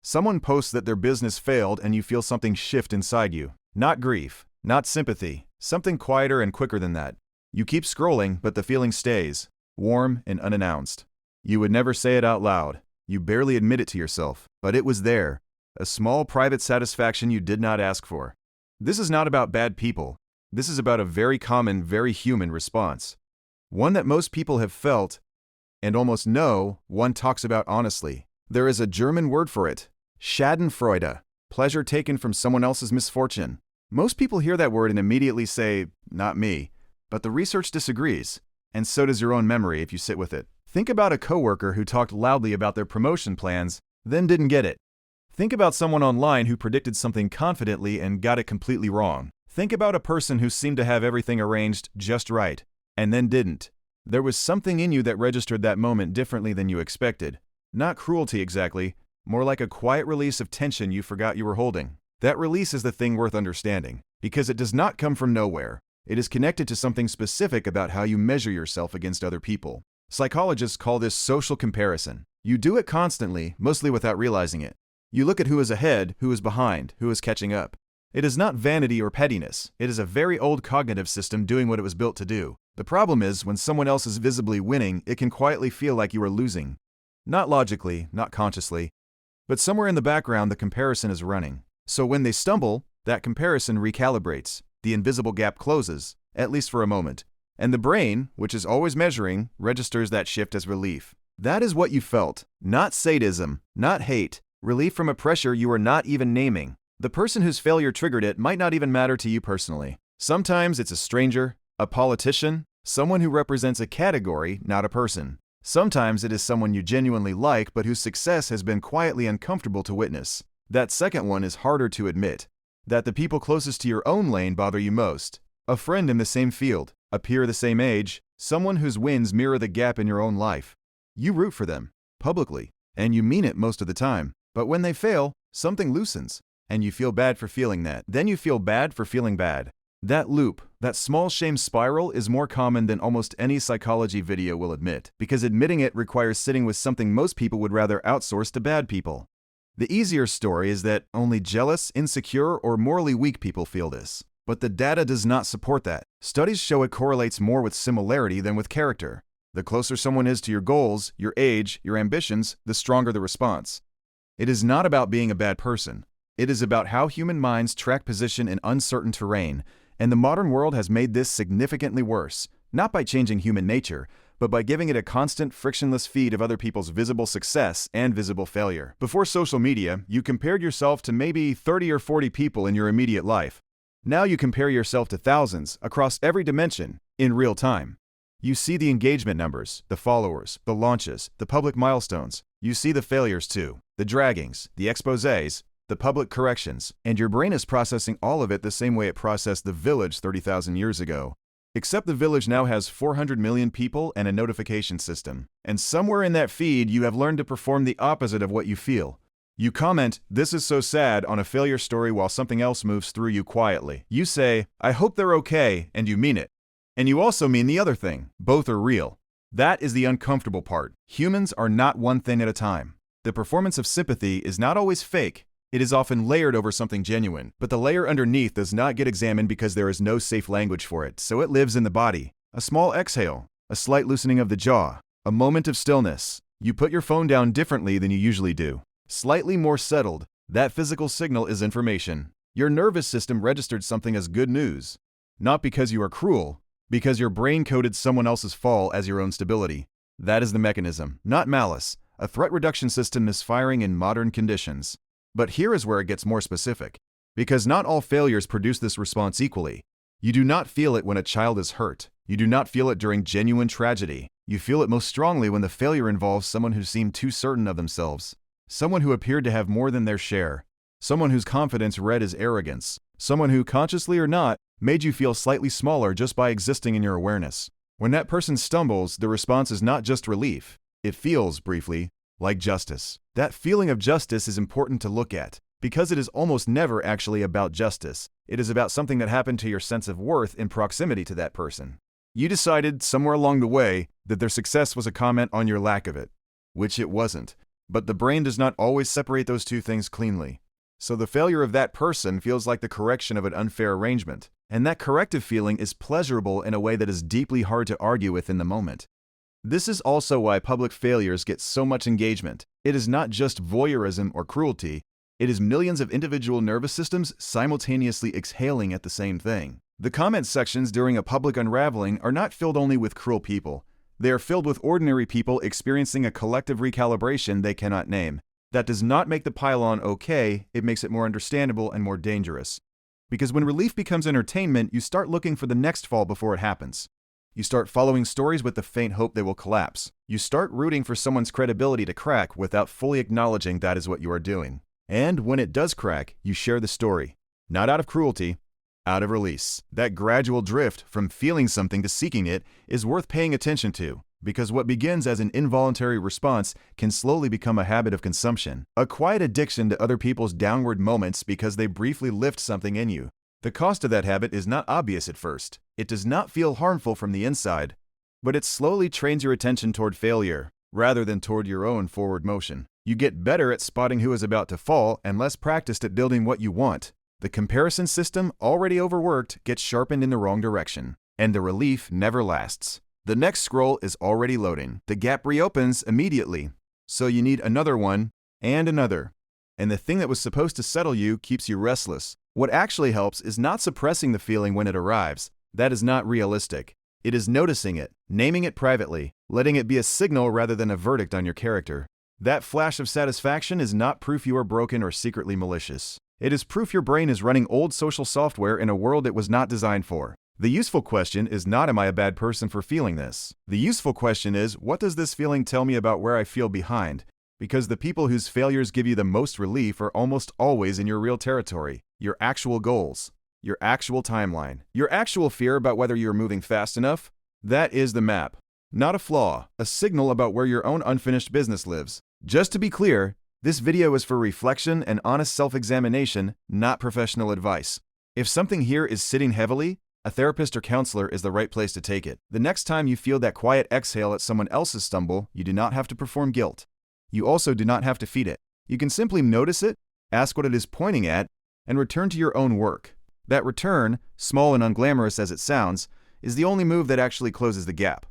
Someone posts that their business failed and you feel something shift inside you. Not grief, not sympathy, something quieter and quicker than that. You keep scrolling, but the feeling stays, warm and unannounced. You would never say it out loud. You barely admit it to yourself, but it was there. A small private satisfaction you did not ask for. This is not about bad people. This is about a very common, very human response. One that most people have felt, and almost no one talks about honestly. There is a German word for it. Schadenfreude. Pleasure taken from someone else's misfortune. Most people hear that word and immediately say, not me. But the research disagrees, and so does your own memory if you sit with it. Think about a coworker who talked loudly about their promotion plans, then didn't get it. Think about someone online who predicted something confidently and got it completely wrong. Think about a person who seemed to have everything arranged just right, and then didn't. There was something in you that registered that moment differently than you expected. Not cruelty exactly, more like a quiet release of tension you forgot you were holding. That release is the thing worth understanding, because it does not come from nowhere. It is connected to something specific about how you measure yourself against other people. Psychologists call this social comparison. You do it constantly, mostly without realizing it. You look at who is ahead, who is behind, who is catching up. It is not vanity or pettiness. It is a very old cognitive system doing what it was built to do. The problem is, when someone else is visibly winning, it can quietly feel like you are losing. Not logically, not consciously, but somewhere in the background the comparison is running. So when they stumble, that comparison recalibrates. The invisible gap closes, at least for a moment. And the brain, which is always measuring, registers that shift as relief. That is what you felt. Not sadism, not hate. Relief from a pressure you are not even naming. The person whose failure triggered it might not even matter to you personally. Sometimes it's a stranger, a politician, someone who represents a category, not a person. Sometimes it is someone you genuinely like but whose success has been quietly uncomfortable to witness. That second one is harder to admit. That the people closest to your own lane bother you most. A friend in the same field, a peer the same age, someone whose wins mirror the gap in your own life. You root for them, publicly, and you mean it most of the time. But when they fail, something loosens, and you feel bad for feeling that. Then you feel bad for feeling bad. That loop, that small shame spiral is more common than almost any psychology video will admit, because admitting it requires sitting with something most people would rather outsource to bad people. The easier story is that only jealous, insecure, or morally weak people feel this. But the data does not support that. Studies show it correlates more with similarity than with character. The closer someone is to your goals, your age, your ambitions, the stronger the response. It is not about being a bad person. It is about how human minds track position in uncertain terrain, and the modern world has made this significantly worse, not by changing human nature, but by giving it a constant, frictionless feed of other people's visible success and visible failure. Before social media, you compared yourself to maybe 30 or 40 people in your immediate life. Now you compare yourself to thousands, across every dimension, in real time. You see the engagement numbers, the followers, the launches, the public milestones. You see the failures too, the draggings, the exposés, the public corrections, and your brain is processing all of it the same way it processed the village 30,000 years ago. Except the village now has 400 million people and a notification system. And somewhere in that feed, you have learned to perform the opposite of what you feel. You comment, "This is so sad," on a failure story while something else moves through you quietly. You say, "I hope they're okay," and you mean it. And you also mean the other thing. Both are real. That is the uncomfortable part. Humans are not one thing at a time. The performance of sympathy is not always fake. It is often layered over something genuine, but the layer underneath does not get examined because there is no safe language for it, so it lives in the body. A small exhale, a slight loosening of the jaw, a moment of stillness. You put your phone down differently than you usually do. Slightly more settled. That physical signal is information. Your nervous system registered something as good news. Not because you are cruel, because your brain coded someone else's fall as your own stability. That is the mechanism, not malice. A threat reduction system misfiring in modern conditions. But here is where it gets more specific. Because not all failures produce this response equally. You do not feel it when a child is hurt. You do not feel it during genuine tragedy. You feel it most strongly when the failure involves someone who seemed too certain of themselves. Someone who appeared to have more than their share. Someone whose confidence read as arrogance. Someone who, consciously or not, made you feel slightly smaller just by existing in your awareness. When that person stumbles, the response is not just relief. It feels, briefly, like justice. That feeling of justice is important to look at, because it is almost never actually about justice. It is about something that happened to your sense of worth in proximity to that person. You decided, somewhere along the way, that their success was a comment on your lack of it, which it wasn't. But the brain does not always separate those two things cleanly. So the failure of that person feels like the correction of an unfair arrangement. And that corrective feeling is pleasurable in a way that is deeply hard to argue with in the moment. This is also why public failures get so much engagement. It is not just voyeurism or cruelty, it is millions of individual nervous systems simultaneously exhaling at the same thing. The comment sections during a public unraveling are not filled only with cruel people. They are filled with ordinary people experiencing a collective recalibration they cannot name. That does not make the pile-on okay, it makes it more understandable and more dangerous. Because when relief becomes entertainment, you start looking for the next fall before it happens. You start following stories with the faint hope they will collapse. You start rooting for someone's credibility to crack without fully acknowledging that is what you are doing. And when it does crack, you share the story. Not out of cruelty, out of release. That gradual drift from feeling something to seeking it is worth paying attention to, because what begins as an involuntary response can slowly become a habit of consumption, a quiet addiction to other people's downward moments because they briefly lift something in you. The cost of that habit is not obvious at first. It does not feel harmful from the inside, but it slowly trains your attention toward failure, rather than toward your own forward motion. You get better at spotting who is about to fall and less practiced at building what you want. The comparison system, already overworked, gets sharpened in the wrong direction, and the relief never lasts. The next scroll is already loading. The gap reopens immediately, so you need another one and another. And the thing that was supposed to settle you keeps you restless. What actually helps is not suppressing the feeling when it arrives. That is not realistic. It is noticing it, naming it privately, letting it be a signal rather than a verdict on your character. That flash of satisfaction is not proof you are broken or secretly malicious. It is proof your brain is running old social software in a world it was not designed for. The useful question is not, am I a bad person for feeling this? The useful question is, what does this feeling tell me about where I feel behind? Because the people whose failures give you the most relief are almost always in your real territory, your actual goals, your actual timeline, your actual fear about whether you're moving fast enough. That is the map. Not a flaw, a signal about where your own unfinished business lives. Just to be clear, this video is for reflection and honest self-examination, not professional advice. If something here is sitting heavily, a therapist or counselor is the right place to take it. The next time you feel that quiet exhale at someone else's stumble, you do not have to perform guilt. You also do not have to feed it. You can simply notice it, ask what it is pointing at, and return to your own work. That return, small and unglamorous as it sounds, is the only move that actually closes the gap.